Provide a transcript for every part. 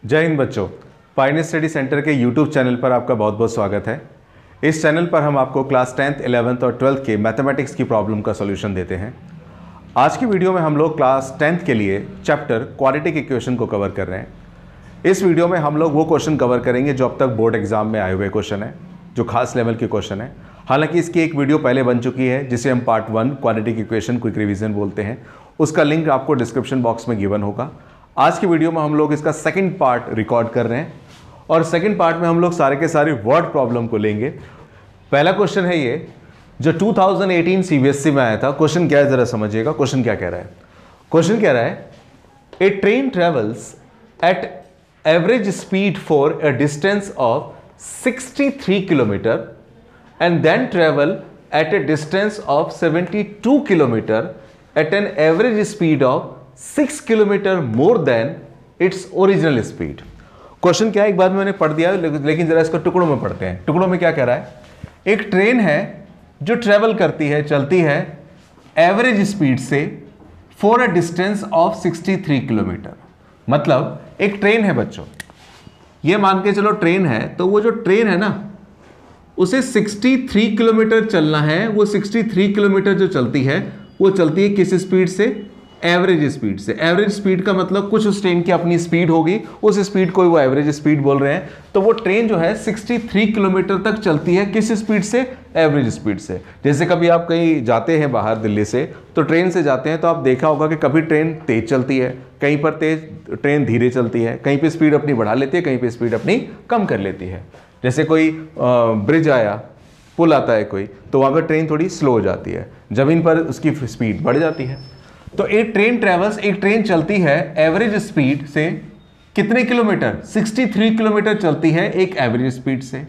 जय हिंद बच्चों, Pioneer study centre के YouTube चैनल पर आपका बहुत बहुत स्वागत है। इस चैनल पर हम आपको क्लास 10th, 11th और 12th के मैथमेटिक्स की प्रॉब्लम का सॉल्यूशन देते हैं। आज की वीडियो में हम लोग क्लास 10th के लिए चैप्टर क्वाड्रेटिक इक्वेशन को कवर कर रहे हैं। इस वीडियो में हम लोग वो क्वेश्चन कवर करेंगे जो अब तक बोर्ड एग्जाम में आए हुए क्वेश्चन है, जो खास लेवल के क्वेश्चन है। हालांकि इसकी एक वीडियो पहले बन चुकी है जिसे हम part 1 quadratic equation quick revision बोलते हैं। उसका लिंक आपको डिस्क्रिप्शन बॉक्स में गिवन होगा। आज की वीडियो में हम लोग इसका सेकंड पार्ट रिकॉर्ड कर रहे हैं और सेकंड पार्ट में हम लोग सारे के सारे वर्ड प्रॉब्लम को लेंगे। पहला क्वेश्चन है ये जो 2018 सीबीएसई में आया था। क्वेश्चन क्या है जरा समझिएगा। क्वेश्चन क्या कह रहा है? क्वेश्चन कह रहा है a train travels at average speed for a distance of 63 kilometre and then travel at a distance of 72 kilometer at an average speed of 6 kilometer more than its original speed। Question क्या है एक बार मैंने पढ़ दिया लेकिन जरा इसको टुकड़ों में पढ़ते हैं। टुकड़ों में क्या कह रहा है? एक ट्रेन है जो ट्रेवल करती है, चलती है एवरेज स्पीड से for a distance of 63 kilometre. मतलब एक ट्रेन है बच्चों, ये मान के चलो ट्रेन है, तो वो जो ट्रेन है ना उसे 63 किलोमीटर चलना है। वो 63 किलोमीटर जो चलती है वो चलती है किस स्पीड से? एवरेज स्पीड से। एवरेज स्पीड का मतलब कुछ उस ट्रेन की अपनी स्पीड होगी, उस स्पीड को वो एवरेज स्पीड बोल रहे हैं। तो वो ट्रेन जो है 63 किलोमीटर तक चलती है किस स्पीड से? एवरेज स्पीड से। जैसे कभी आप कहीं जाते हैं बाहर दिल्ली से, तो ट्रेन से जाते हैं तो आप देखा होगा कि कभी ट्रेन तेज चलती है, कहीं पर तेज ट्रेन धीरे चलती है, कहीं पे स्पीड अपनी बढ़ा लेती है, कहीं पे स्पीड अपनी कम कर लेती है। जैसे कोई ब्रिज आया, पुल आता है कोई, तो वहाँ पर ट्रेन थोड़ी स्लो हो जाती है, ज़मीन पर उसकी स्पीड बढ़ जाती है। तो एक ट्रेन ट्रेवल्स, एक ट्रेन चलती है एवरेज स्पीड से कितने किलोमीटर? 63 किलोमीटर चलती है एक एवरेज स्पीड से।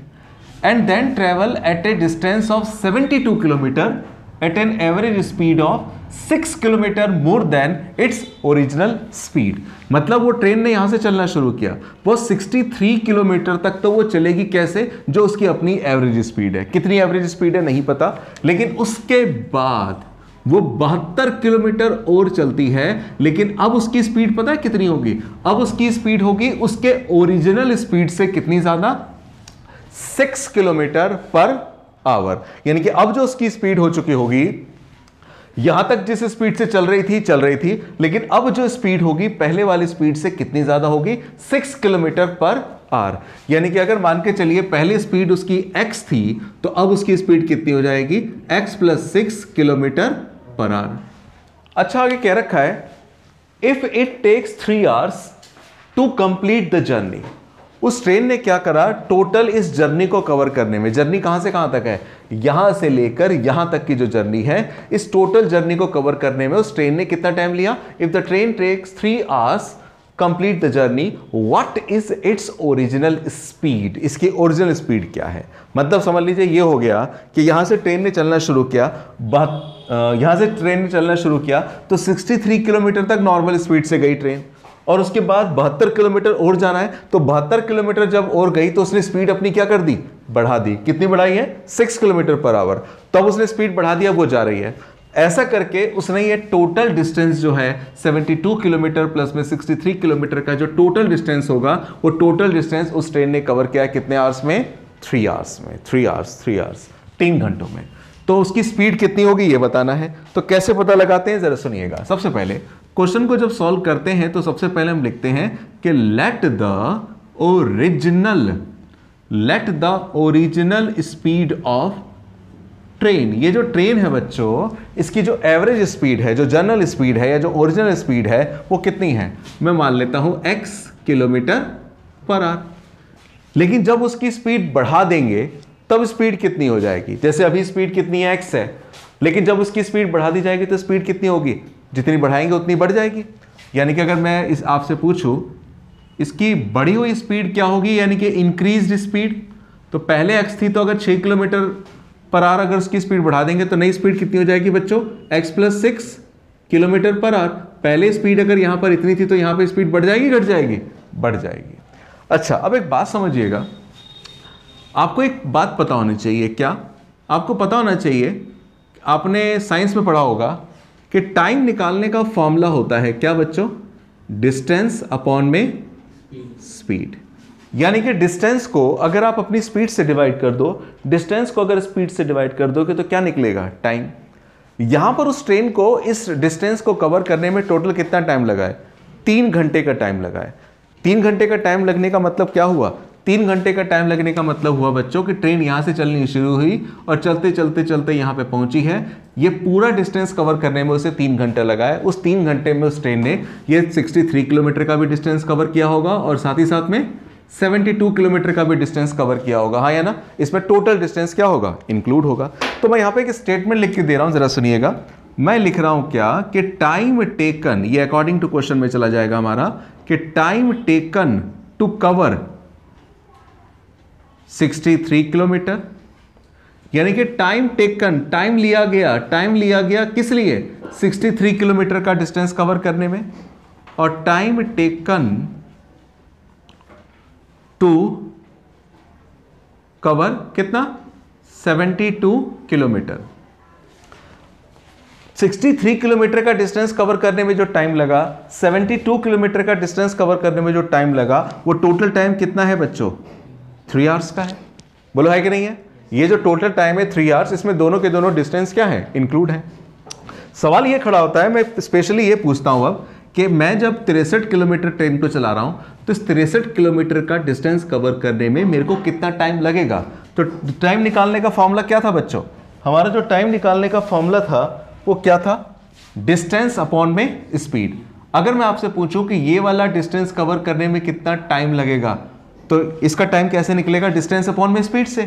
And then travel at a distance of 72 kilometre at an average speed of 6 kilometre more than its original speed. मतलब वो ट्रेन ने यहां से चलना शुरू किया, वो 63 किलोमीटर तक तो वो चलेगी कैसे? जो उसकी अपनी एवरेज स्पीड है। कितनी एवरेज स्पीड है नहीं पता, लेकिन उसके बाद वो 72 किलोमीटर और चलती है। लेकिन अब उसकी स्पीड पता है कितनी होगी? अब उसकी स्पीड होगी उसके ओरिजिनल स्पीड से कितनी ज्यादा? 6 किलोमीटर पर आवर। यानी कि अब जो उसकी स्पीड हो चुकी होगी, यहां तक जिस स्पीड से चल रही थी, लेकिन अब जो स्पीड होगी पहले वाली स्पीड से कितनी ज्यादा होगी? 6 किलोमीटर पर आवर। यानी कि अगर मान के चलिए पहले स्पीड उसकी x थी, तो अब उसकी स्पीड कितनी हो जाएगी? x + 6 kilometre per hour. अच्छा, आगे कह रखा है if it takes 3 hours to complete the journey. उस ट्रेन ने क्या करा? टोटल इस जर्नी को कवर करने में, जर्नी कहां से कहां तक है? यहां से लेकर यहां तक की जो जर्नी है, इस टोटल जर्नी को कवर करने में उस ट्रेन ने कितना टाइम लिया? If the train takes 3 hours complete the journey, what is its original speed? इसकी ओरिजिनल स्पीड क्या है? मतलब समझ लीजिए ये हो गया कि यहां से ट्रेन ने चलना शुरू किया, तो 63 किलोमीटर तक नॉर्मल स्पीड से गई ट्रेन, और उसके बाद 72 किलोमीटर और जाना है। तो 72 किलोमीटर जब और गई तो उसने स्पीड अपनी क्या कर दी? बढ़ा दी। कितनी बढ़ाई है? 6 किलोमीटर पर आवर। तब उसने स्पीड बढ़ा दिया, वो जा रही है। ऐसा करके उसने ये टोटल डिस्टेंस जो है 72 किलोमीटर प्लस में 63 किलोमीटर का जो टोटल डिस्टेंस होगा, वो टोटल डिस्टेंस उस ट्रेन ने कवर किया कितने आवर्स में? 3 hours में। 3 hours 3 घंटों में। तो उसकी स्पीड कितनी होगी ये बताना है। तो कैसे पता लगाते हैं जरा सुनिएगा। सबसे पहले क्वेश्चन को जब सॉल्व करते हैं तो सबसे पहले हम लिखते हैं कि let the original speed of train. ये जो ट्रेन है बच्चों, इसकी जो एवरेज स्पीड है, जो जनरल स्पीड है या जो ओरिजिनल स्पीड है, वो कितनी है? मैं मान लेता हूं x किलोमीटर पर आवर। लेकिन जब उसकी स्पीड बढ़ा देंगे तब स्पीड कितनी हो जाएगी? जैसे अभी स्पीड कितनी है? x है, लेकिन जब उसकी स्पीड बढ़ा दी जाएगी तो स्पीड कितनी होगी? जितनी बढ़ाएंगे उतनी बढ़ जाएगी। यानी कि अगर मैं इस आपसे पूछूं इसकी बढ़ी हुई स्पीड क्या होगी, यानी कि इंक्रीज्ड स्पीड, तो पहले x थी, तो अगर 6 किलोमीटर पर आवर अगर उसकी स्पीड बढ़ा देंगे तो नई स्पीड कितनी हो जाएगी बच्चों? x + 6 kilometre per our. पहले स्पीड अगर यहां पर इतनी थी तो यहां पर स्पीड बढ़ जाएगी, घट जाएगी? बढ़ जाएगी। अच्छा, अब एक बात समझिएगा, आपको एक बात पता होनी चाहिए। क्या आपको पता होना चाहिए? आपने साइंस में पढ़ा होगा कि टाइम निकालने का फॉर्मूला होता है क्या बच्चों? डिस्टेंस अपॉन में स्पीड। यानी कि डिस्टेंस को अगर आप अपनी स्पीड से डिवाइड कर दो, डिस्टेंस को अगर स्पीड से डिवाइड कर दोगे तो क्या निकलेगा? टाइम। यहां पर उस ट्रेन को इस डिस्टेंस को कवर करने में टोटल कितना टाइम लगा है? 3 घंटे का टाइम लगा है। 3 घंटे का टाइम लगने का मतलब क्या हुआ? 3 घंटे का टाइम लगने का मतलब हुआ बच्चों कि ट्रेन यहां से चलनी शुरू हुई और चलते चलते चलते यहां पे पहुंची है। ये पूरा डिस्टेंस कवर करने में उसे 3 घंटे लगा है। उस 3 घंटे में उस ट्रेन ने ये 63 किलोमीटर का भी डिस्टेंस कवर किया होगा और साथ ही साथ में 72 किलोमीटर का भी डिस्टेंस कवर किया होगा, हाँ या ना? इसमें टोटल डिस्टेंस क्या होगा? इंक्लूड होगा। तो मैं यहाँ पे एक स्टेटमेंट लिख के दे रहा हूँ, जरा सुनिएगा। मैं लिख रहा हूं क्या कि टाइम टेकन, ये अकॉर्डिंग टू क्वेश्चन में चला जाएगा हमारा, कि time taken to cover 63 kilometre. यानी कि टाइम टेकन, टाइम लिया गया किस लिए? 63 किलोमीटर का डिस्टेंस कवर करने में। और टाइम टेकन टू कवर कितना? 72 किलोमीटर। 63 किलोमीटर का डिस्टेंस कवर करने में जो टाइम लगा, 72 किलोमीटर का डिस्टेंस कवर करने में जो टाइम लगा, वो टोटल टाइम कितना है बच्चों? 3 आवर्स का है। बोलो है कि नहीं है? ये जो टोटल टाइम है 3 आवर्स, इसमें दोनों के दोनों डिस्टेंस क्या है? इंक्लूड है। सवाल ये खड़ा होता है, मैं स्पेशली ये पूछता हूं अब कि मैं जब 63 किलोमीटर ट्रेन को चला रहा हूं तो इस 63 किलोमीटर का डिस्टेंस कवर करने में मेरे को कितना टाइम लगेगा? तो टाइम निकालने का फॉर्मूला क्या था बच्चों? हमारा जो टाइम निकालने का फॉर्मूला था वो क्या था? डिस्टेंस अपॉन में स्पीड। अगर मैं आपसे पूछूं कि ये वाला डिस्टेंस कवर करने में कितना टाइम लगेगा, तो इसका टाइम कैसे निकलेगा? डिस्टेंस अपॉन में स्पीड से।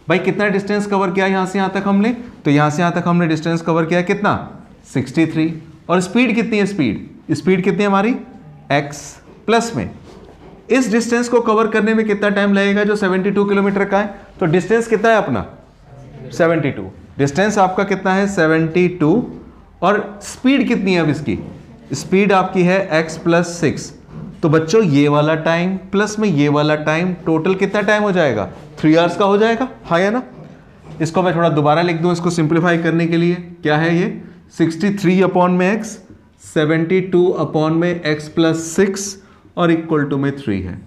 भाई कितना डिस्टेंस कवर किया यहां से यहां तक हमने? तो यहां से यहां तक हमने डिस्टेंस कवर किया कितना? 63। और स्पीड कितनी है? स्पीड कितनी है हमारी? x प्लस में। इस डिस्टेंस को कवर करने में कितना टाइम लगेगा जो 72 किलोमीटर का है? तो डिस्टेंस कितना है अपना? 72। डिस्टेंस आपका कितना है? 72। और स्पीड कितनी है अब इसकी? स्पीड आपकी है x प्लस 6। तो बच्चों ये वाला टाइम प्लस में ये वाला टाइम, टोटल कितना टाइम हो जाएगा? 3 आवर्स का हो जाएगा, हाँ या ना? इसको मैं थोड़ा दोबारा लिख दूं इसको सिंप्लीफाई करने के लिए। क्या है ये? 63 अपॉन में x, 72 अपॉन में x प्लस 6 और इक्वल टू में 3 है।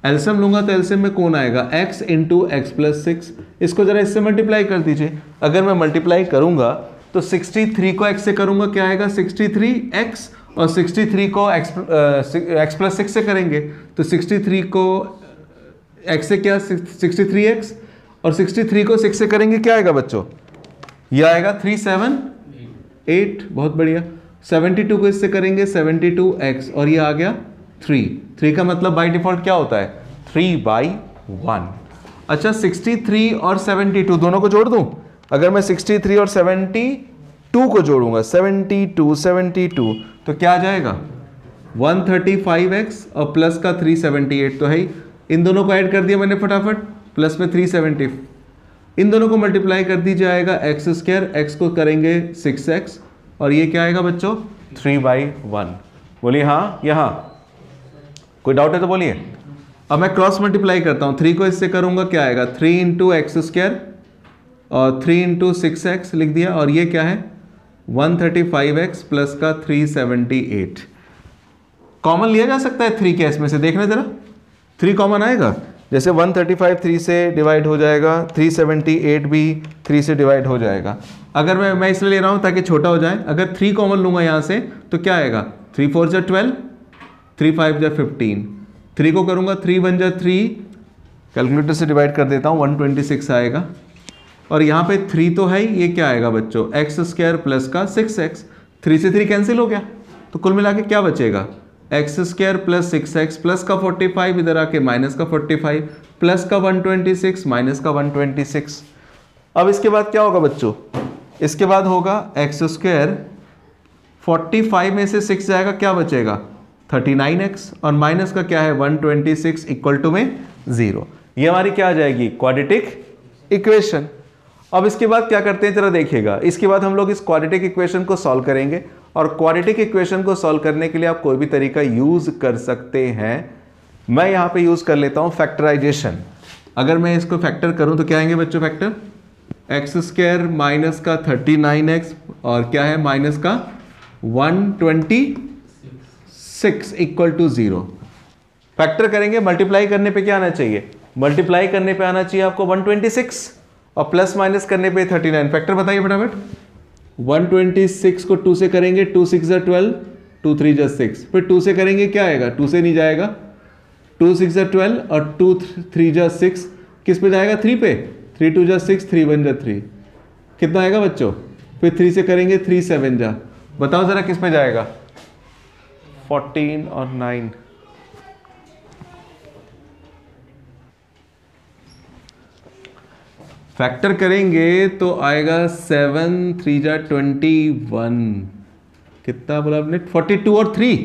एलसीएम लूंगा तो एलसीएम में कौन आएगा? x into x plus 6। इसको जरा इससे मल्टीप्लाई कर दीजिए। अगर मैं मल्टीप्लाई करूंगा तो 63 को x से करूंगा, क्या आएगा? 63x, और 63 को x प्लस 6 से करेंगे तो 63 को x से क्या? 63x, और 63 को 6 से करेंगे क्या आएगा बच्चों? ये आएगा 378। बहुत बढ़िया। 72 को इससे करेंगे 72x, और ये आ गया 3 का मतलब बाय डिफॉल्ट क्या होता है? 3/1। अच्छा 63 और 72 दोनों को जोड़ दूं? अगर मैं 63 और 72 को जोड़ूंगा, 72 तो क्या आ जाएगा? 135x और प्लस का 378 तो है ही। इन दोनों को ऐड कर दिया मैंने फटाफट, प्लस में 370। इन दोनों को मल्टीप्लाई कर दी जाएगा x², x को करेंगे 6x, और ये क्या आएगा बच्चों? 3/1। बोलिए हाँ, यहाँ कोई डाउट है तो बोलिए। अब मैं क्रॉस मल्टीप्लाई करता हूँ। 3 को इससे करूंगा, क्या आएगा? 3 इंटू x² और 3 इंटू 6x लिख दिया, और ये क्या है? 135x प्लस का 378। कॉमन लिया जा सकता है 3 के इसमें से, देखना जरा। 3 कॉमन आएगा, जैसे 135 3 से डिवाइड हो जाएगा, 378 भी 3 से डिवाइड हो जाएगा। अगर मैं इसलिए ले रहा हूँ ताकि छोटा हो जाए। अगर 3 कॉमन लूंगा यहाँ से तो क्या आएगा? 3 4 जा 12, 3 5 जा 15। 3 को करूँगा 3 1 जा 3, कैलकुलेटर से डिवाइड कर देता हूँ, 126 आएगा। और यहाँ पे 3 तो है ही, ये क्या आएगा बच्चों? x² प्लस का 6x। 3 से 3 कैंसिल हो गया, तो कुल मिला के क्या बचेगा? x² प्लस 6x प्लस का 45, इधर आके माइनस का 45, प्लस का 126 माइनस का 126। अब इसके बाद क्या होगा बच्चों? इसके बाद होगा x², 45 में से 6 जाएगा, क्या बचेगा? 39x, और माइनस का क्या है? 126 इक्वल टू में 0। ये हमारी क्या आ जाएगी? Quadratic equation. अब इसके बाद क्या करते हैं जरा देखिएगा। इसके बाद हम लोग इस क्वाड्रेटिक इक्वेशन को सॉल्व करेंगे, और क्वाड्रेटिक इक्वेशन को सॉल्व करने के लिए आप कोई भी तरीका यूज कर सकते हैं। मैं यहां पे यूज कर लेता हूं फैक्टराइजेशन। अगर मैं इसको फैक्टर करूं तो क्या आएंगे बच्चों? फैक्टर x² माइनस का 39x, और क्या है? माइनस का 126 इक्वल टू 0। फैक्टर करेंगे, मल्टीप्लाई करने पे क्या आना चाहिए, मल्टीप्लाई करने पे आना चाहिए आपको 126 और प्लस माइनस करने पे 39। फैक्टर बताइए फटाफट। 126 को 2 से करेंगे, 2 6 जा 12, 2 3 जा 6, फिर 2 से करेंगे क्या आएगा, 2 से नहीं जाएगा, 2 6 जा 12 और 2 3 जा 6, किस पे जाएगा, 3 पे, 3 2 जा 6, 3 1 जा 3, कितना आएगा बच्चों, फिर 3 से करेंगे 3 7 जा, बताओ जरा किस पे जाएगा, 14 और 9। फैक्टर करेंगे तो आएगा 7 3 जा 21, कितना बोला आपने, 42 और 3,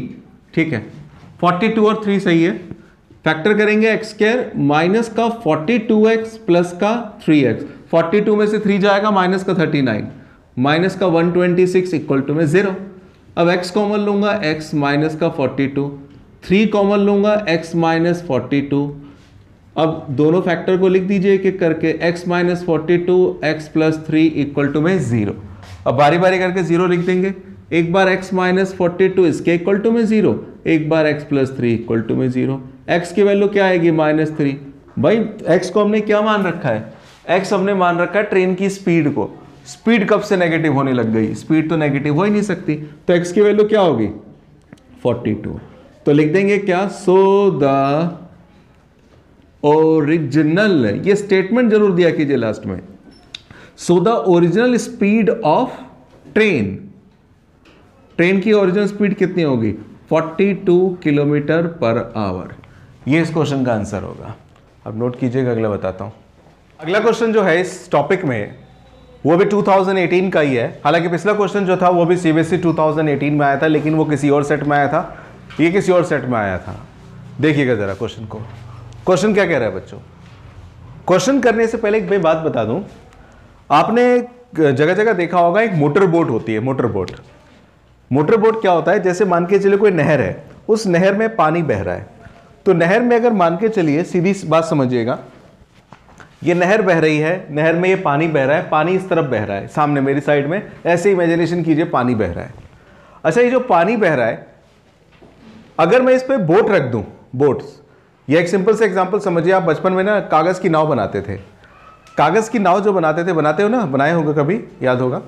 ठीक है 42 और 3 सही है। फैक्टर करेंगे एक्स स्क्वायर माइनस का 42x प्लस का 3x, 42 में से 3 जाएगा माइनस का 39, माइनस का 126 इक्वल टू में 0। अब x कॉमन लूंगा, x माइनस का 42, 3 कॉमन लूंगा, x माइनस 42। अब दोनों फैक्टर को लिख दीजिए एक एक करके, x minus 42 x plus 3 equal to में 0। अब बारी बारी करके 0 लिख देंगे, एक बार x माइनस 42 इसके इक्वल टू में 0, एक बार x प्लस 3 इक्वल टू में 0। x की वैल्यू क्या आएगी, -3। भाई x को हमने क्या मान रखा है, x हमने मान रखा है ट्रेन की स्पीड को। स्पीड कब से नेगेटिव होने लग गई, स्पीड तो नेगेटिव हो ही नहीं सकती, तो x की वैल्यू क्या होगी 42। तो लिख देंगे क्या, सो द ओरिजिनल, ये स्टेटमेंट जरूर दिया कीजिए लास्ट में, so the original speed of train, train की ओरिजिनल स्पीड कितनी होगी 42 किलोमीटर पर आवर। ये इस क्वेश्चन का आंसर होगा। अब नोट कीजिएगा, अगला बताता हूं। अगला क्वेश्चन जो है इस टॉपिक में वो भी 2018 का ही है। हालांकि पिछला क्वेश्चन जो था वो भी सीबीएसई 2018 में आया था, लेकिन वो किसी और सेट में आया था, ये किसी और सेट में आया था। देखिएगा जरा क्वेश्चन को। क्वेश्चन क्या कह रहा है बच्चों, क्वेश्चन करने से पहले एक मैं बात बता दूं, आपने जगह जगह देखा होगा एक मोटर बोट होती है, मोटर बोट। मोटर बोट क्या होता है, जैसे मान के चलिए कोई नहर है, उस नहर में पानी बह रहा है, तो नहर में अगर मान के चलिए, सीधी बात समझिएगा, ये नहर बह रही है, नहर में ये पानी बह रहा है, पानी इस तरफ बह रहा है, सामने मेरी साइड में, ऐसे इमेजिनेशन कीजिए पानी बह रहा है। अच्छा, ये जो पानी बह रहा है, अगर मैं इस पर बोट रख दूं, बोट्स, ये एक सिंपल से एग्जांपल समझिए। आप बचपन में ना कागज़ की नाव बनाते थे, कागज़ की नाव जो बनाते थे, बनाते हो ना, बनाए होंगे कभी, याद होगा।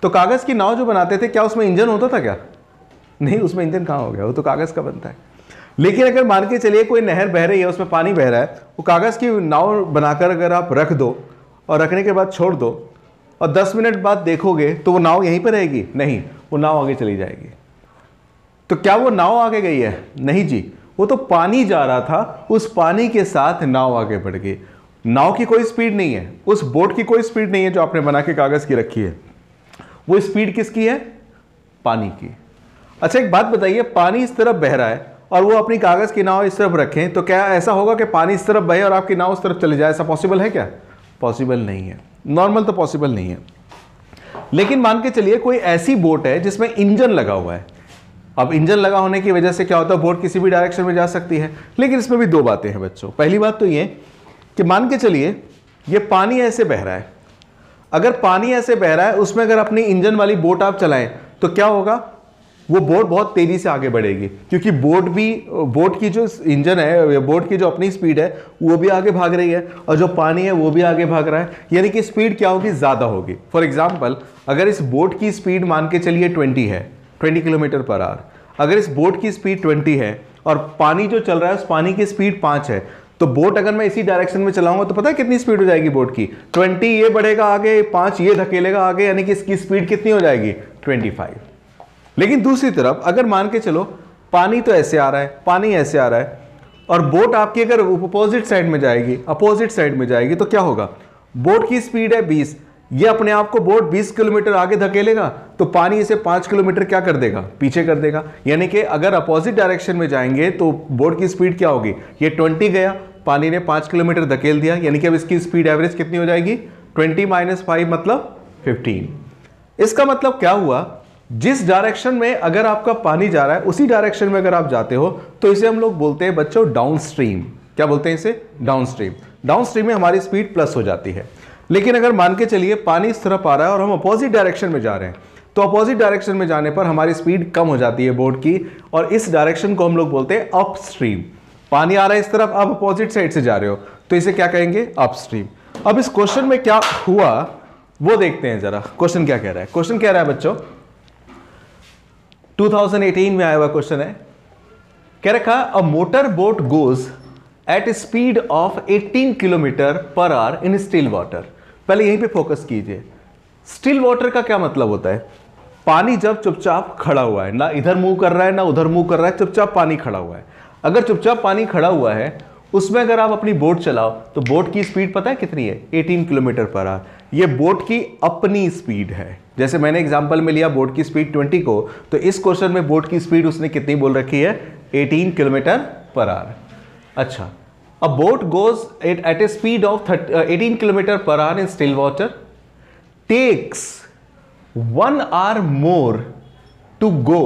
तो कागज़ की नाव जो बनाते थे, क्या उसमें इंजन होता था क्या, नहीं, उसमें इंजन कहाँ हो गया, वो तो कागज़ का बनता है। लेकिन अगर मान के चलिए कोई नहर बह रही है, उसमें पानी बह रहा है, वो कागज़ की नाव बनाकर अगर आप रख दो और रखने के बाद छोड़ दो और 10 मिनट बाद देखोगे तो वो नाव यहीं पर रहेगी, नहीं, वो नाव आगे चली जाएगी। तो क्या वो नाव आगे गई है, नहीं जी, वो तो पानी जा रहा था, उस पानी के साथ नाव आगे बढ़ गई। नाव की कोई स्पीड नहीं है, उस बोट की कोई स्पीड नहीं है जो आपने बना के कागज़ की रखी है, वो स्पीड किसकी है, पानी की। अच्छा, एक बात बताइए, पानी इस तरफ बह रहा है और वो अपनी कागज़ की नाव इस तरफ रखें, तो क्या ऐसा होगा कि पानी इस तरफ बहे और आपकी नाव उस तरफ चले जाए, ऐसा पॉसिबल है क्या, पॉसिबल नहीं है, नॉर्मल तो पॉसिबल नहीं है। लेकिन मान के चलिए कोई ऐसी बोट है जिसमें इंजन लगा हुआ है। अब इंजन लगा होने की वजह से क्या होता है, बोट किसी भी डायरेक्शन में जा सकती है। लेकिन इसमें भी दो बातें हैं बच्चों। पहली बात तो ये कि मान के चलिए ये पानी ऐसे बह रहा है, अगर पानी ऐसे बह रहा है, उसमें अगर अपनी इंजन वाली बोट आप चलाएं तो क्या होगा, वो बोट बहुत तेजी से आगे बढ़ेगी, क्योंकि बोट की जो इंजन है या बोट की जो अपनी स्पीड है वो भी आगे भाग रही है और जो पानी है वो भी आगे भाग रहा है, यानी कि स्पीड क्या होगी, ज़्यादा होगी। फॉर एग्जाम्पल, अगर इस बोट की स्पीड मान के चलिए 20 है, 20 किलोमीटर पर आवर, अगर इस बोट की स्पीड 20 है और पानी जो चल रहा है उस पानी की स्पीड 5 है, तो बोट अगर मैं इसी डायरेक्शन में चलाऊंगा तो पता है कितनी स्पीड हो जाएगी बोट की, 20 ये बढ़ेगा आगे, 5 ये धकेलेगा आगे, यानी कि इसकी स्पीड कितनी हो जाएगी, 25। लेकिन दूसरी तरफ अगर मान के चलो पानी तो ऐसे आ रहा है, पानी ऐसे आ रहा है और बोट आपकी अगर अपोजिट साइड में जाएगी, अपोजिट साइड में जाएगी, तो क्या होगा, बोट की स्पीड है 20, ये अपने आप को बोट 20 किलोमीटर आगे धकेलेगा, तो पानी इसे 5 किलोमीटर क्या कर देगा, पीछे कर देगा। यानी कि अगर अपोजिट डायरेक्शन में जाएंगे तो बोट की स्पीड क्या होगी, ये 20 गया, पानी ने 5 किलोमीटर धकेल दिया, यानी कि अब इसकी स्पीड एवरेज कितनी हो जाएगी, 20 - 5 मतलब 15। इसका मतलब क्या हुआ, जिस डायरेक्शन में अगर आपका पानी जा रहा है उसी डायरेक्शन में अगर आप जाते हो तो इसे हम लोग बोलते हैं बच्चों डाउन स्ट्रीम। क्या बोलते हैं इसे, डाउन स्ट्रीम। डाउन स्ट्रीम में हमारी स्पीड प्लस हो जाती है। लेकिन अगर मान के चलिए पानी इस तरफ आ रहा है और हम अपोजिट डायरेक्शन में जा रहे हैं, तो अपोजिट डायरेक्शन में जाने पर हमारी स्पीड कम हो जाती है बोट की, और इस डायरेक्शन को हम लोग बोलते हैं अप स्ट्रीम। पानी आ रहा है इस तरफ, आप अपोजिट साइड से जा रहे हो, तो इसे क्या कहेंगे? अपस्ट्रीम। अब इस क्वेश्चन में क्या हुआ वो देखते हैं जरा। क्वेश्चन क्या कह रहा है? क्वेश्चन कह रहा है बच्चों, 2018 में आया हुआ क्वेश्चन है, कह रखा a motor boat goes at speed of 18 kilometre per hour in still water. पहले यहीं पे फोकस कीजिए। स्टिल वाटर का क्या मतलब होता है? पानी जब चुपचाप खड़ा हुआ है, ना इधर मूव कर रहा है ना उधर मूव कर रहा है, चुपचाप पानी खड़ा हुआ है। अगर चुपचाप पानी खड़ा हुआ है, उसमें अगर आप अपनी बोट चलाओ तो बोट की स्पीड पता है कितनी है? 18 किलोमीटर पर आवर। ये बोट की अपनी स्पीड है। जैसे मैंने एग्जांपल में लिया बोट की स्पीड 20 को, तो इस क्वेश्चन में बोट की स्पीड उसने कितनी बोल रखी है? 18 किलोमीटर पर आवर। अच्छा, a boat goes at a speed of 18 kilometre per hour in still water, takes 1 hour more to go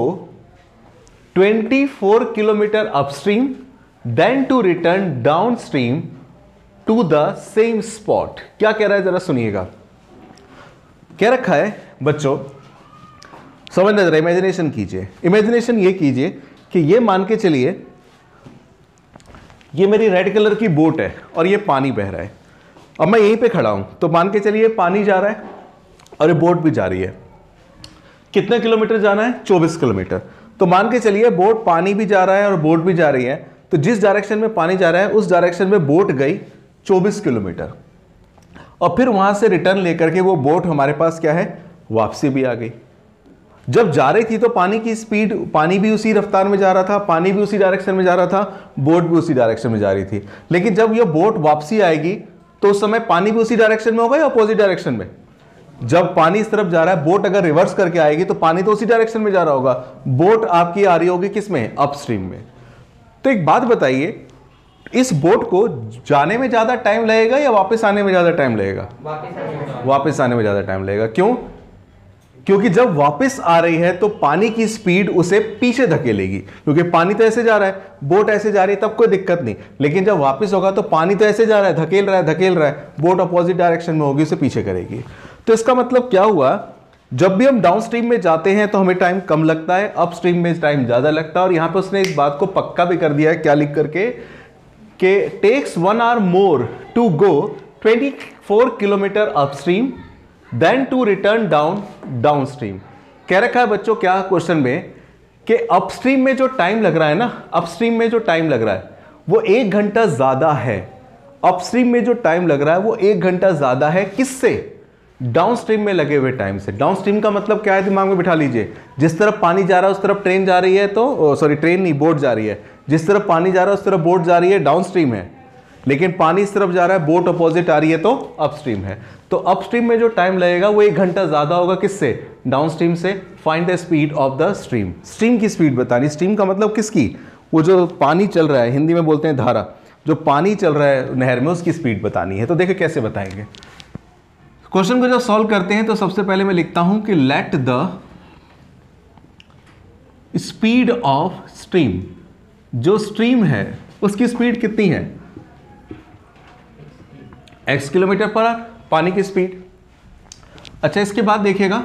24 kilometer upstream than to return downstream to the same spot। क्या कह रहा है जरा सुनिएगा। क्या रखा है बच्चों, समझना जरा, इमेजिनेशन कीजिए। इमेजिनेशन ये कीजिए कि ये मान के चलिए ये मेरी रेड कलर की बोट है और ये पानी बह रहा है। अब मैं यहीं पे खड़ा हूं, तो मान के चलिए पानी जा रहा है और ये बोट भी जा रही है। कितने किलोमीटर जाना है? 24 किलोमीटर। तो मान के चलिए बोट, पानी भी जा रहा है और बोट भी जा रही है, तो जिस डायरेक्शन में पानी जा रहा है उस डायरेक्शन में बोट गई 24 किलोमीटर, और फिर वहां से रिटर्न लेकर के वो बोट हमारे पास क्या है? वापसी भी आ गई। जब जा रही थी तो पानी की स्पीड, पानी भी उसी रफ्तार में जा रहा था, पानी भी उसी डायरेक्शन में जा रहा था, बोट भी उसी डायरेक्शन में जा रही थी। लेकिन जब ये बोट वापसी आएगी तो उस समय पानी भी उसी डायरेक्शन में होगा या अपोजिट डायरेक्शन में? जब पानी इस तरफ जा रहा है, बोट अगर रिवर्स करके आएगी तो पानी तो उसी डायरेक्शन में जा रहा होगा। बोट आपकी आ रही होगी किस में? अपस्ट्रीम में। तो एक बात बताइए, इस बोट को जाने में ज्यादा टाइम लगेगा या वापस आने में ज्यादा टाइम लगेगा? वापस आने में ज्यादा टाइम लगेगा। क्यों? क्योंकि जब वापस आ रही है तो पानी की स्पीड उसे पीछे धकेलेगी, क्योंकि पानी तो ऐसे जा रहा है, बोट ऐसे जा रही है, तब कोई दिक्कत नहीं। लेकिन जब वापस होगा तो पानी तो ऐसे जा रहा है, धकेल रहा है, बोट अपोजिट डायरेक्शन में होगी, उसे पीछे करेगी। तो इसका मतलब क्या हुआ? जब भी हम डाउन स्ट्रीम में जाते हैं तो हमें टाइम कम लगता है, अप स्ट्रीम में टाइम ज्यादा लगता है। और यहां पे उसने इस बात को पक्का भी कर दिया है, क्या लिख करके, कि takes 1 hour more to go 24 kilometre upstream than to return downstream. कह रखा है बच्चों क्या क्वेश्चन में, कि अपस्ट्रीम में जो टाइम लग रहा है ना, अपस्ट्रीम में जो टाइम लग रहा है वो 1 घंटा ज्यादा है। अपस्ट्रीम में जो टाइम लग रहा है वो 1 घंटा ज्यादा है। किससे? डाउनस्ट्रीम में लगे हुए टाइम से। डाउनस्ट्रीम का मतलब क्या है? दिमाग में बिठा लीजिए। जिस तरफ पानी जा रहा है उस तरफ ट्रेन जा रही है, तो सॉरी ट्रेन नहीं, बोट जा रही है। जिस तरफ पानी जा रहा है उस तरफ बोट जा रही है, डाउनस्ट्रीम है। लेकिन पानी इस तरफ जा रहा है, बोट अपोजिट आ रही है, तो अपस्ट्रीम है। तो अपस्ट्रीम में जो टाइम लगेगा वो 1 घंटा ज्यादा होगा। किससे? डाउनस्ट्रीम से। Find the speed of the stream. Stream की स्पीड बतानी। स्ट्रीम का मतलब किसकी? वो जो पानी चल रहा है, हिंदी में बोलते हैं धारा, जो पानी चल रहा है नहर में, उसकी स्पीड बतानी है। तो देखिए कैसे बताएंगे। क्वेश्चन को जब सॉल्व करते हैं तो सबसे पहले मैं लिखता हूं कि let the speed of stream, जो स्ट्रीम है उसकी स्पीड कितनी है? x किलोमीटर पर आवर, पानी की स्पीड। अच्छा, इसके बाद देखिएगा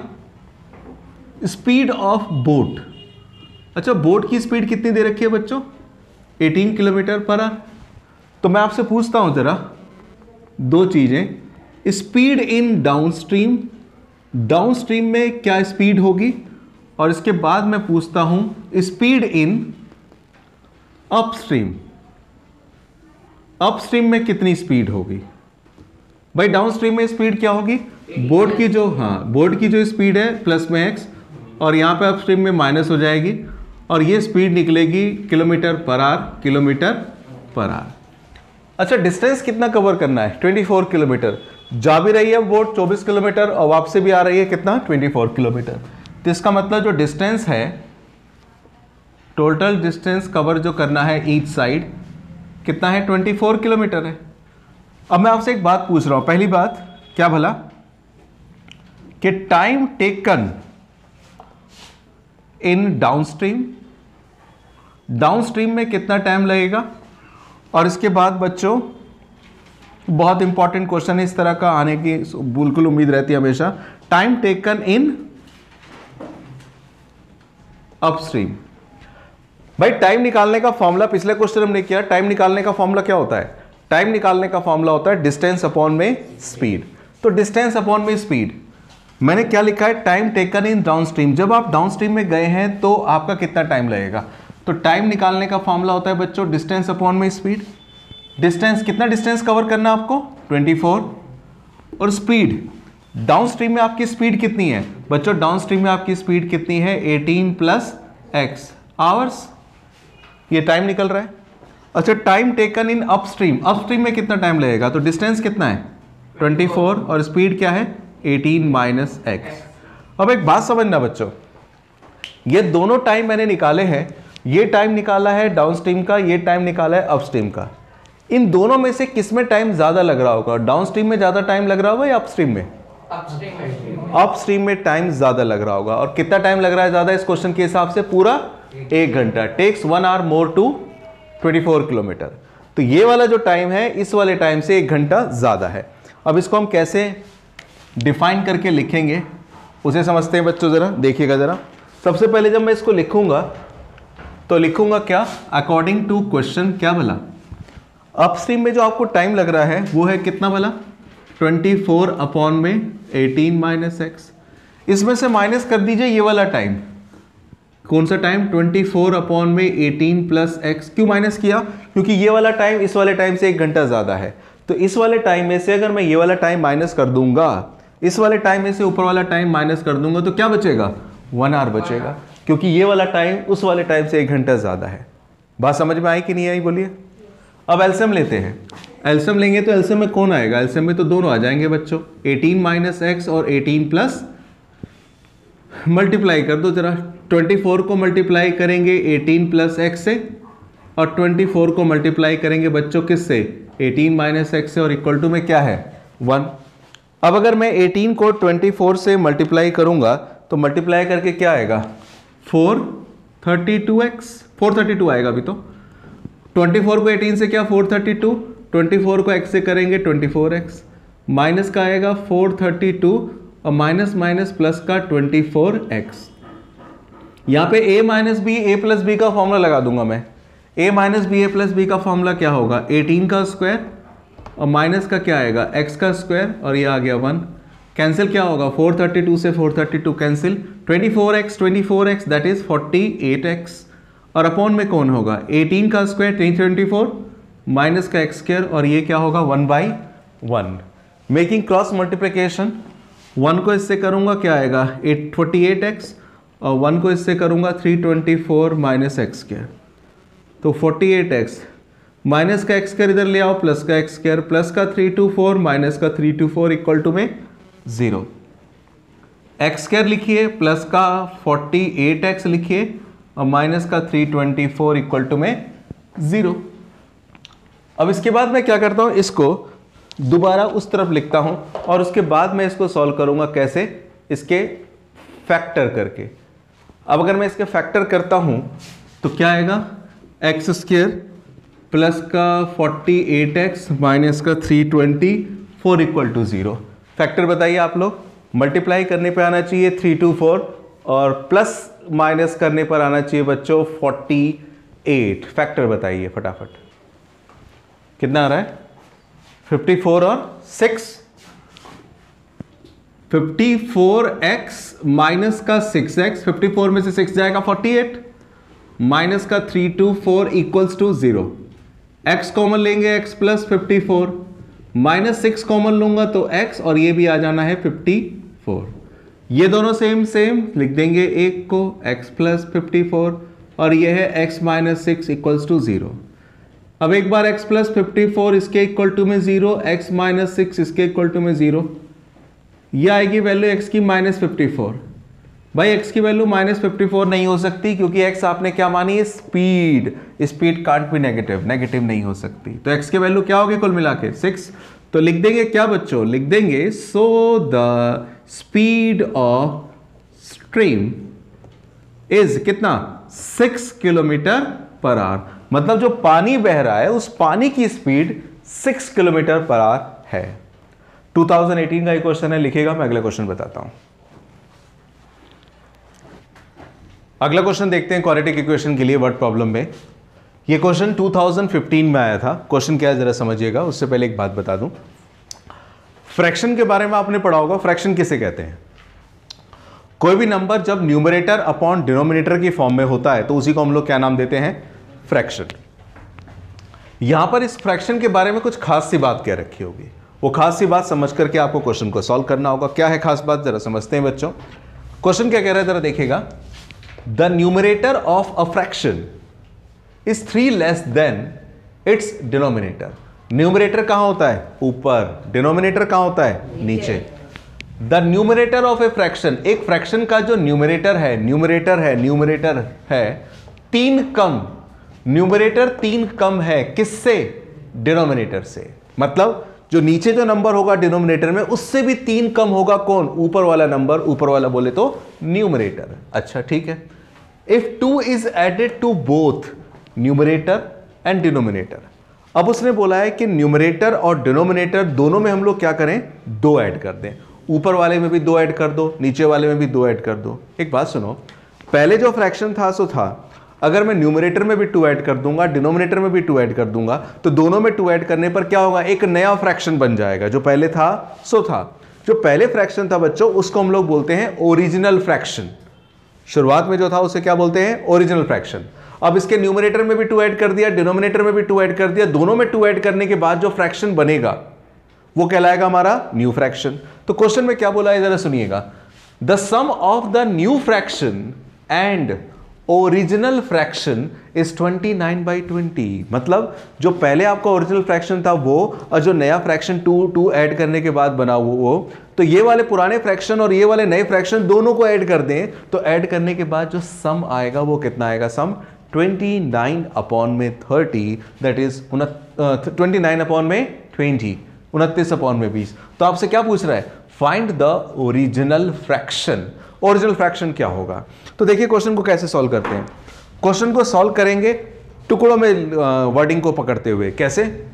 स्पीड ऑफ बोट। अच्छा, बोट की स्पीड कितनी दे रखी है बच्चों? 18 किलोमीटर पर आवर। तो मैं आपसे पूछता हूं जरा दो चीजें, स्पीड इन डाउनस्ट्रीम, डाउनस्ट्रीम में क्या स्पीड होगी, और इसके बाद मैं पूछता हूं स्पीड इन अपस्ट्रीम, अपस्ट्रीम में कितनी स्पीड होगी? भाई डाउनस्ट्रीम में स्पीड क्या होगी? बोट की जो, बोट की जो स्पीड है प्लस में x, और यहां पे अपस्ट्रीम में माइनस हो जाएगी, और ये स्पीड निकलेगी kilometre per our, kilometre per hour. अच्छा, डिस्टेंस कितना कवर करना है? 24 किलोमीटर। जा भी रही है बोट 24 किलोमीटर और वापसी भी आ रही है कितना? 24 किलोमीटर। तो इसका मतलब जो डिस्टेंस है, टोटल डिस्टेंस कवर जो करना है ईच साइड, कितना है? 24 किलोमीटर है। अब मैं आपसे एक बात पूछ रहा हूं। पहली बात क्या भला, कि time taken in downstream, downstream में कितना टाइम लगेगा? और इसके बाद बच्चों बहुत इंपॉर्टेंट क्वेश्चन है, इस तरह का आने की बिल्कुल उम्मीद रहती है हमेशा, टाइम टेकन इन अपस्ट्रीम। भाई टाइम निकालने का फॉर्मूला पिछले क्वेश्चन हमने किया, टाइम निकालने का फॉर्मूला क्या होता है? टाइम निकालने का फॉर्मूला होता है डिस्टेंस अपॉन में स्पीड। तो डिस्टेंस अपॉन में स्पीड मैंने क्या लिखा है? Time taken in downstream. जब आप डाउनस्ट्रीम में गए हैं तो आपका कितना टाइम लगेगा? तो टाइम निकालने का फॉर्मूला होता है बच्चों डिस्टेंस अपॉन में स्पीड। डिस्टेंस, कितना डिस्टेंस कवर करना है आपको? 24। और स्पीड, डाउनस्ट्रीम में आपकी स्पीड कितनी है बच्चों? डाउनस्ट्रीम में आपकी स्पीड कितनी है? 18 प्लस एक्स आवर्स। ये टाइम निकल रहा है। अच्छा, time taken in upstream, upstream में कितना टाइम लगेगा? तो डिस्टेंस कितना है? 24 और स्पीड क्या है? 18 माइनस एक्स। अब एक बात समझना बच्चों, ये दोनों टाइम मैंने निकाले हैं, ये टाइम निकाला है डाउनस्ट्रीम का, ये टाइम निकाला है अपस्ट्रीम का। इन दोनों में से किसमें टाइम ज्यादा लग रहा होगा? डाउनस्ट्रीम में ज्यादा टाइम लग रहा होगा या अपस्ट्रीम में? अपस्ट्रीम में टाइम ज्यादा लग रहा होगा। और कितना टाइम लग रहा है ज्यादा इस क्वेश्चन के हिसाब से? पूरा 1 घंटा। Takes 1 hour more to 24 kilometre. तो ये वाला जो टाइम है इस वाले टाइम से 1 घंटा ज्यादा है। अब इसको हम कैसे डिफाइन करके लिखेंगे उसे समझते हैं बच्चों, जरा देखिएगा जरा। सबसे पहले जब मैं इसको लिखूंगा तो लिखूंगा क्या? अकॉर्डिंग टू क्वेश्चन, क्या भला अपस्ट्रीम में जो आपको टाइम लग रहा है वो है कितना भला? 24 अपॉन में 18 माइनस एक्स। इसमें से माइनस कर दीजिए ये वाला टाइम। कौन सा टाइम? 24 अपॉन में 18 प्लस एक्स। क्यों माइनस किया? क्योंकि ये वाला टाइम इस वाले टाइम से 1 घंटा ज्यादा है। तो इस वाले टाइम में से अगर मैं ये वाला टाइम माइनस कर दूंगा, इस वाले टाइम में से ऊपर वाला टाइम माइनस कर दूंगा, तो क्या बचेगा? 1 आवर बचेगा, क्योंकि ये वाला टाइम उस वाले टाइम से 1 घंटा ज्यादा है। बात समझ में आई कि नहीं आई? बोलिए। अब एलसीएम लेते हैं। एलसीएम लेंगे तो एलसीएम में कौन आएगा? एलसीएम में तो दोनों आ जाएंगे बच्चों, 18 माइनस एक्स और 18 प्लस, मल्टीप्लाई कर दो जरा। 24 को मल्टीप्लाई करेंगे 18 प्लस एक्स से, और 24 को मल्टीप्लाई करेंगे बच्चों किससे? 18 माइनस एक्स से, और इक्वल टू में क्या है? 1। अब अगर मैं 18 को 24 से मल्टीप्लाई करूंगा तो मल्टीप्लाई करके क्या आएगा? 432x, 432 आएगा अभी तो। 24 को 18 से क्या? 432। 24 को x से करेंगे 24x, माइनस का आएगा 432 और माइनस माइनस प्लस का 24x। यहाँ पे a minus b, a plus b का फॉर्मूला लगा दूंगा मैं। a minus b, a plus b का फॉर्मूला क्या होगा? 18 का स्क्वायर और माइनस का क्या आएगा? x का स्क्वायर, और ये आ गया 1। कैंसिल क्या होगा? 432 से 432 cancel, 24x that is 48x, और अपॉन में कौन होगा? 18 का स्क्वायर 324 माइनस का एक्स स्क्वायर, और ये क्या होगा? 1/1। मेकिंग क्रॉस मल्टीप्लिकेशन, 1 को इससे करूंगा क्या आएगा? 48x, और 1 को इससे करूंगा 324 माइनस एक्स स्क्वायर, तो 48x माइनस का एक्स स्क्वायर इधर ले आओ, प्लस का एक्स स्क्वायर, प्लस का 324 माइनस का 324 इक्वल टू में 0। एक्स स्क्वायर लिखिए, प्लस का 48x लिखिए, और माइनस का 324 इक्वल टू में 0। अब इसके बाद मैं क्या करता हूं? इसको दोबारा उस तरफ लिखता हूं, और उसके बाद मैं इसको सॉल्व करूंगा कैसे? इसके फैक्टर करके। अब अगर मैं इसके फैक्टर करता हूं तो क्या आएगा? एक्स स्क्वायर प्लस का 48x माइनस का 324 इक्वल टू 0। फैक्टर बताइए आप लोग। मल्टीप्लाई करने पे आना चाहिए 324, और प्लस माइनस करने पर आना चाहिए बच्चों 48। फैक्टर बताइए फटाफट, कितना आ रहा है? 54 और 6, 54x माइनस का 6x, 54 में से 6 जाएगा 48, माइनस का 324 इक्वल्स टू 0। x कॉमन लेंगे, x प्लस 54, माइनस 6 कॉमन लूंगा तो x, और ये भी आ जाना है 54। ये दोनों सेम सेम लिख देंगे, एक को x प्लस 54, और ये है x माइनस 6 इक्वल्स टू 0। अब एक बार x प्लस 54 इसके इक्वल टू में 0, x माइनस 6 इसके इक्वल टू में 0, ये आएगी वैल्यू x की माइनस 54। भाई x की वैल्यू माइनस 54 नहीं हो सकती, क्योंकि x आपने क्या मानी है? Speed. Speed can't be negative, negative नहीं हो सकती। तो x की वैल्यू क्या होगी कुल मिला के? 6। तो लिख देंगे क्या बच्चों? लिख देंगे so the speed of stream is कितना? 6 किलोमीटर पर आवर। मतलब जो पानी बह रहा है उस पानी की स्पीड 6 किलोमीटर पर आवर है। 2018 का एक क्वेश्चन है, लिखेगा। मैं अगला क्वेश्चन बताता हूं। अगला क्वेश्चन देखते हैं क्वाड्रेटिक इक्वेशन के लिए वर्ड प्रॉब्लम में। ये क्वेश्चन 2015 में आया था। क्वेश्चन क्या है जरा समझिएगा, उससे पहले एक बात बता दूं, फ्रैक्शन के बारे में आपने पढ़ा होगा। फ्रैक्शन किसे कहते हैं? कोई भी नंबर जब न्यूमरेटर अपॉन डिनोमिनेटर की फॉर्म में होता है तो उसी को हम लोग क्या नाम देते हैं? फ्रैक्शन। यहां पर इस फ्रैक्शन के बारे में कुछ खास सी बात क्या रखी होगी, वो खास सी बात समझ करके आपको क्वेश्चन को सॉल्व करना होगा। क्या है खास बात, जरा समझते हैं बच्चों। क्वेश्चन क्या कह रहा है जरा देखिएगा। The numerator of a fraction is 3 less than it's denominator. Numerator कहां होता है? ऊपर। डिनोमिनेटर कहां होता है? नीचे। The numerator of a fraction, एक फ्रैक्शन का जो न्यूमरेटर है 3 कम, न्यूमरेटर 3 कम है किससे? डिनोमिनेटर से। मतलब जो नीचे जो नंबर होगा डिनोमिनेटर में उससे भी 3 कम होगा कौन? ऊपर वाला नंबर। ऊपर वाला बोले तो न्यूमरेटर। अच्छा ठीक है। If 2 is added to both numerator and denominator, अब उसने बोला है कि न्यूमरेटर और डिनोमिनेटर दोनों में हम लोग क्या करें? 2 ऐड कर दें। ऊपर वाले में भी 2 ऐड कर दो, नीचे वाले में भी 2 ऐड कर दो। एक बात सुनो, पहले जो फ्रैक्शन था सो था, अगर मैं न्यूमरेटर में भी 2 ऐड कर दूंगा, डिनोमिनेटर में भी 2 ऐड कर दूंगा, तो दोनों में 2 ऐड करने पर क्या होगा? एक नया फ्रैक्शन बन जाएगा। जो पहले था सो था। जो पहले फ्रैक्शन था बच्चों उसको हम लोग बोलते हैं ओरिजिनल फ्रैक्शन। शुरुआत में जो था उसे क्या बोलते हैं? Original fraction. अब इसके न्यूमरेटर में भी 2 ऐड कर दिया, डिनोमिनेटर में भी 2 ऐड कर दिया, दोनों में 2 ऐड करने के बाद जो फ्रैक्शन बनेगा वो कहलाएगा हमारा न्यू फ्रैक्शन। तो क्वेश्चन में क्या बोला है जरा सुनिएगा। The sum of the new fraction and original fraction is 29/20। मतलब जो पहले आपका ओरिजिनल फ्रैक्शन था वो, और जो नया फ्रैक्शन 2 ऐड करने के बाद बना वो, तो ये वाले पुराने फ्रैक्शन और ये वाले नए फ्रैक्शन दोनों को ऐड कर दें तो ऐड करने के बाद जो सम आएगा वो कितना आएगा? सम 29/30, दैट इज 29/20, 29/20। तो आपसे क्या पूछ रहा है? Find the original fraction. Original fraction क्या होगा? तो देखिए क्वेश्चन को कैसे सॉल्व करते हैं। क्वेश्चन को सॉल्व करेंगे टुकड़ों में वर्डिंग को पकड़ते हुए। कैसे?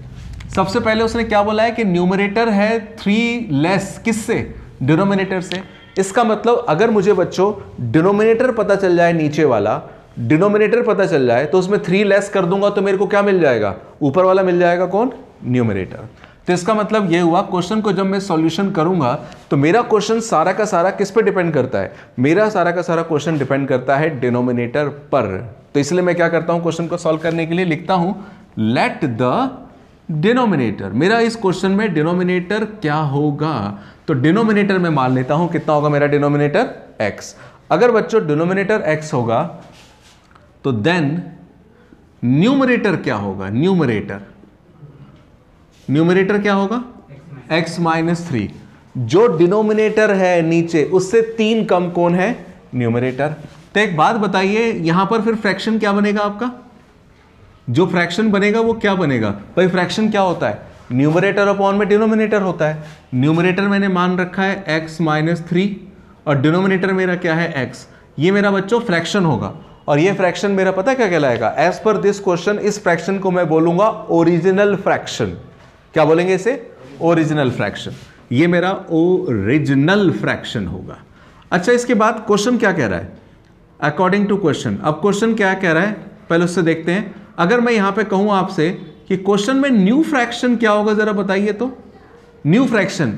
सबसे पहले उसने क्या बोला है कि न्यूमरेटर है 3 लेस किससे? डिनोमिनेटर से। इसका मतलब अगर मुझे बच्चों डिनोमिनेटर पता चल जाए, नीचे वाला डिनोमिनेटर पता चल जाए, तो उसमें 3 लेस कर दूंगा तो मेरे को क्या मिल जाएगा? ऊपर वाला मिल जाएगा कौन? न्यूमरेटर। तो इसका मतलब यह हुआ क्वेश्चन को जब मैं सॉल्यूशन करूंगा तो मेरा क्वेश्चन सारा का सारा किस पे डिपेंड करता है? मेरा सारा का सारा क्वेश्चन डिपेंड करता है डिनोमिनेटर पर। तो इसलिए मैं क्या करता हूं, क्वेश्चन को सॉल्व करने के लिए लिखता हूं लेट द डिनोमिनेटर। मेरा इस क्वेश्चन में डिनोमिनेटर क्या होगा? तो डिनोमिनेटर में मान लेता हूं कितना होगा मेरा डिनोमिनेटर? x। अगर बच्चों डिनोमिनेटर x होगा तो देन न्यूमरेटर क्या होगा? न्यूमरेटर क्या होगा? x-3। जो डिनोमिनेटर है नीचे उससे 3 कम कौन है? न्यूमरेटर। तो एक बात बताइए, यहां पर फिर फ्रैक्शन क्या बनेगा आपका? जो फ्रैक्शन बनेगा वो क्या बनेगा भाई? फ्रैक्शन क्या होता है? न्यूमरेटर अपॉन में डिनोमिनेटर होता है। न्यूमरेटर मैंने मान रखा है x-3 और डिनोमिनेटर मेरा क्या है? x। ये मेरा बच्चों फ्रैक्शन होगा और ये फ्रैक्शन मेरा पता क्या कहलाएगा? एज पर दिस क्वेश्चन इस फ्रैक्शन को मैं बोलूंगा ओरिजिनल फ्रैक्शन। क्या बोलेंगे इसे? Original fraction. ये मेरा ओरिजिनल फ्रैक्शन होगा। अच्छा, इसके बाद क्वेश्चन क्या कह रहा है? According to question. अब क्वेश्चन क्या कह रहा है पहले उससे देखते हैं। अगर मैं यहां पे कहूं आपसे कि क्वेश्चन में न्यू फ्रैक्शन क्या होगा जरा बताइए तो। न्यू फ्रैक्शन,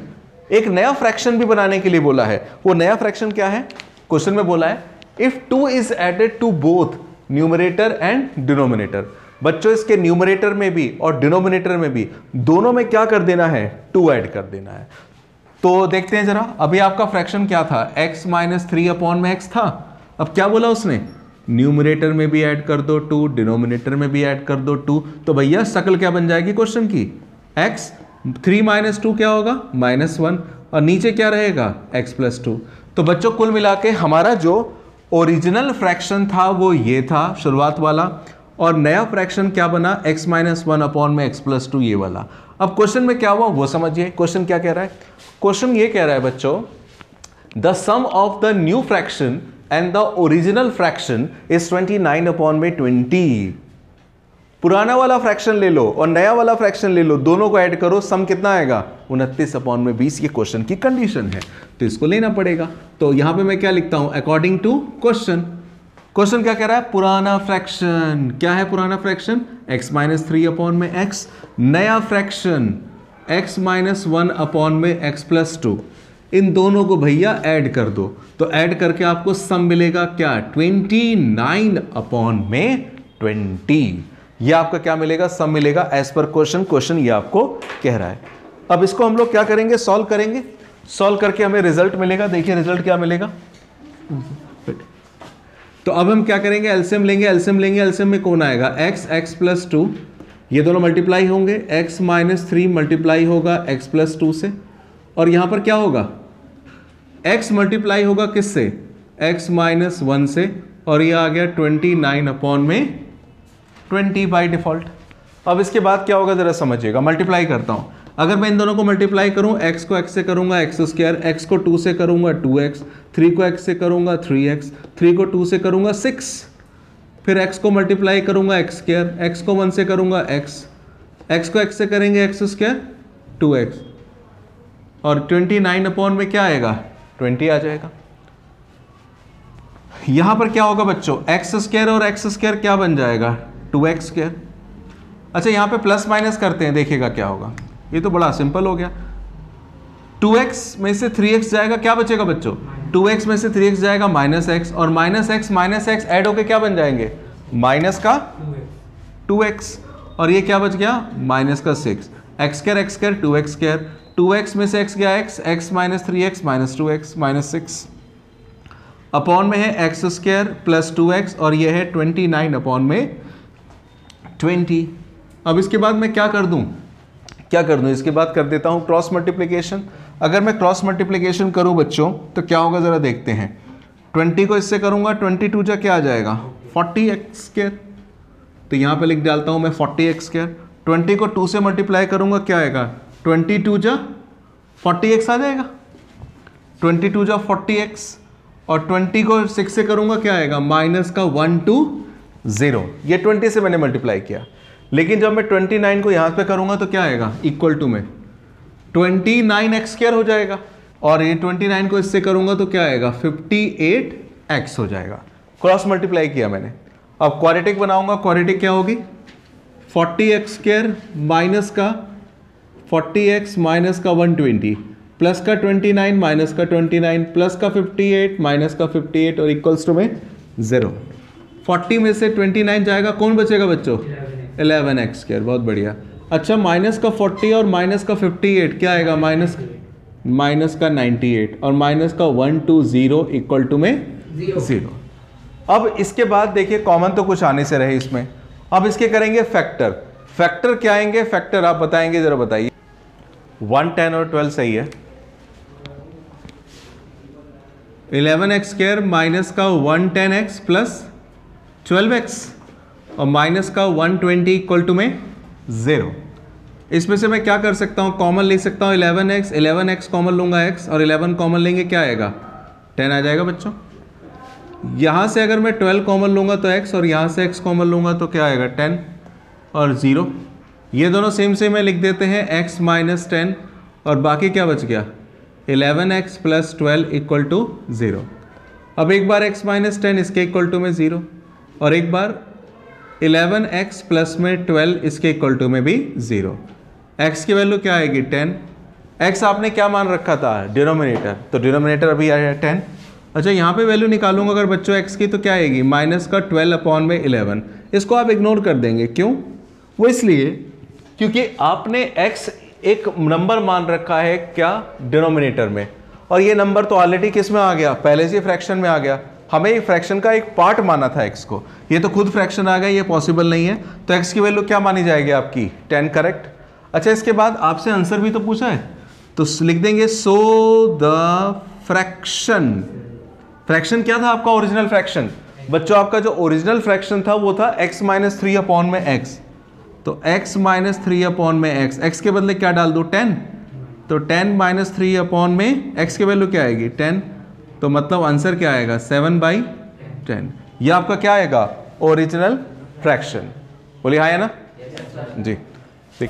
एक नया फ्रैक्शन भी बनाने के लिए बोला है। वो नया फ्रैक्शन क्या है? क्वेश्चन में बोला है if 2 is added to both numerator and denominator. बच्चों इसके न्यूमरेटर में भी और डिनोमिनेटर में भी दोनों में क्या कर देना है? 2 ऐड कर देना है। तो देखते हैं जरा। अभी आपका फ्रैक्शन क्या था? x-3/x था। अब क्या बोला उसने? न्यूमरेटर में भी ऐड कर दो 2, डिनोमिनेटर में भी ऐड कर दो 2। तो भैया शक्ल क्या बन जाएगी क्वेश्चन की? x 3 - 2 क्या होगा? -1 और नीचे क्या रहेगा? x + 2। तो बच्चों कुल मिला के हमारा जो ओरिजिनल फ्रैक्शन था वो ये था शुरुआत वाला, और नया फ्रैक्शन क्या बना? x-1/x + 2 ये वाला। अब क्वेश्चन में क्या हुआ वो समझिए। क्वेश्चन क्या कह रहा है? क्वेश्चन ये कह रहा है बच्चों the sum of the new fraction and the original fraction is 29/20। पुराना वाला फ्रैक्शन ले लो और नया वाला फ्रैक्शन ले लो, दोनों को ऐड करो, सम कितना आएगा? 29/20। ये क्वेश्चन की कंडीशन है तो इसको लेना पड़ेगा। तो यहां पे मैं क्या लिखता हूं? According to question. क्वेश्चन क्या कह रहा है? पुराना फ्रैक्शन। क्या है पुराना फ्रैक्शन? x माइनस 3 अपॉन में x। नया फ्रैक्शन x माइनस 1 अपॉन में x प्लस 2। इन दोनों को भैया ऐड कर दो, तो ऐड करके आपको सम मिलेगा क्या? 29 अपॉन में 20। ये आपका क्या मिलेगा? सम मिलेगा एज पर क्वेश्चन। क्वेश्चन ये आपको कह रहा है। अब इसको हम लोग क्या करेंगे? सॉल्व करेंगे। सॉल्व करके हमें रिजल्ट मिलेगा। देखिए रिजल्ट क्या मिलेगा। तो अब हम क्या करेंगे? एलसीएम लेंगे। एलसीएम लेंगे, एलसीएम में कौन आएगा? x प्लस 2, ये दोनों मल्टीप्लाई होंगे। x माइनस 3 मल्टीप्लाई होगा x प्लस 2 से, और यहां पर क्या होगा? x मल्टीप्लाई होगा किससे? x माइनस 1 से, और ये आ गया 29 अपॉन में 20 बाई डिफॉल्ट। अब इसके बाद क्या होगा जरा समझिएगा। मल्टीप्लाई करता हूं। अगर मैं इन दोनों को मल्टीप्लाई करूं, x को x से करूंगा x स्क्वायर, x को 2 से करूंगा 2x, 3 को x से करूंगा 3x, 3 को 2 से करूंगा 6, फिर x को मल्टीप्लाई करूंगा x स्क्वायर, x को 1 से करूंगा x को x से करेंगे x स्क्वायर 2x, और 29 अपॉन में क्या आएगा? 20 आ जाएगा। यहां पर क्या होगा बच्चों? x स्क्वायर और x स्क्वायर क्या बन जाएगा? 2x square. अच्छा यहां पे प्लस माइनस करते हैं, देखिएगा क्या होगा। ये तो बड़ा सिंपल हो गया। 2x में से 3x जाएगा, क्या बचेगा बच्चों? 2x में से 3x जाएगा माइनस x, और माइनस x ऐड होके क्या बन जाएंगे? माइनस का 2x, और ये क्या बच गया? माइनस का 6। x square 2x square, 2x में से x गया x minus 3x minus 2x minus 6 upon में है x स्क्वायर प्लस 2x, और ये है 29 अपॉन में 20। अब इसके बाद मैं क्या कर दूं? इसके बाद कर देता हूं क्रॉस मल्टीप्लिकेशन। अगर मैं क्रॉस मल्टीप्लिकेशन करूं बच्चों तो क्या होगा जरा देखते हैं। 20 को इससे करूंगा, 22 जा क्या आ जाएगा? 40x square. तो यहां पे लिख डालता हूं मैं 40x स्क्वायर। 20 को 2 से मल्टीप्लाई करूंगा, क्या आएगा? 22 जा 40x आ जाएगा। 22 जा 40x, और 20 को 6 से करूंगा, क्या आएगा? माइनस का 1 2 0। ये 20 से मैंने मल्टीप्लाई किया। लेकिन जब मैं 29 को यहां पे करूंगा तो क्या आएगा? इक्वल टू में 29x स्क्वायर हो जाएगा, और ये 29 को इससे करूंगा तो क्या आएगा? 58x हो जाएगा। क्रॉस मल्टीप्लाई किया मैंने। अब क्वाड्रेटिक बनाऊंगा। क्वाड्रेटिक क्या होगी? 40x स्क्वायर माइनस का 40x माइनस का 120 प्लस का 29 माइनस का 29 प्लस का 58 माइनस का 58, और इक्वल्स टू में 0। 40 में से 29 जाएगा, कौन बचेगा बच्चों? 11x square. बहुत बढ़िया। अच्छा माइनस का 40 और माइनस का 58 क्या आएगा? माइनस का 98, और माइनस का 120 इक्वल टू में 0। अब इसके बाद देखिए कॉमन तो कुछ आने से रहे इसमें। अब इसके करेंगे फैक्टर। फैक्टर क्या आएंगे? फैक्टर आप बताएंगे, जरा बताइए। 1 10 और 12 सही है। 11x स्क्वायर माइनस का 110x प्लस 12x, और माइनस का 120 इक्वल टू में 0। इसमें से मैं क्या कर सकता हूँ? कॉमन ले सकता हूँ 11x कॉमन लूंगा x, और 11 कॉमन लेंगे, क्या आएगा? 10 आ जाएगा बच्चों। यहाँ से अगर मैं 12 कॉमन लूंगा तो x, और यहाँ से x कॉमन लूंगा तो क्या आएगा? 10 और 0। ये दोनों सेम सेम है, लिख देते हैं x माइनस 10, और बाकी क्या बच गया? 11x plus 12 equal to 0। अब एक बार x माइनस 10 इसके इक्वल टू में 0, और एक बार 11x प्लस में 12 इसके इक्वल टू में भी 0। x की वैल्यू क्या आएगी? 10। x आपने क्या मान रखा था? डिनोमिनेटर, तो डिनोमिनेटर अभी आया 10। अच्छा यहाँ पे वैल्यू निकालूंगा अगर बच्चों x की, तो क्या आएगी? माइनस का 12 अपॉन में 11। इसको आप इग्नोर कर देंगे। क्यों? वो इसलिए क्योंकि आपने x एक नंबर मान रखा है, क्या? डिनोमिनेटर में, और ये नंबर तो ऑलरेडी किस में आ गया? पहले से फ्रैक्शन में आ गया। हमें एक फ्रैक्शन का एक पार्ट माना था x को, ये तो खुद फ्रैक्शन आ गया, ये पॉसिबल नहीं है। तो x की वैल्यू क्या मानी जाएगी आपकी? 10। करेक्ट। अच्छा इसके बाद आपसे आंसर भी तो पूछा है, तो लिख देंगे सो द फ्रैक्शन। फ्रैक्शन क्या था आपका? Original fraction. बच्चों आपका जो ओरिजिनल फ्रैक्शन था वो था x माइनस 3 अपॉन में x। तो x माइनस 3 अपॉन में x के बदले क्या डाल दो? 10। तो 10 माइनस 3 अपॉन में x की वैल्यू क्या आएगी? 10। तो मतलब आंसर क्या आएगा? 7/10। ये आपका क्या आएगा? Original fraction. बोलिए हाँ है ना? जी ठीक।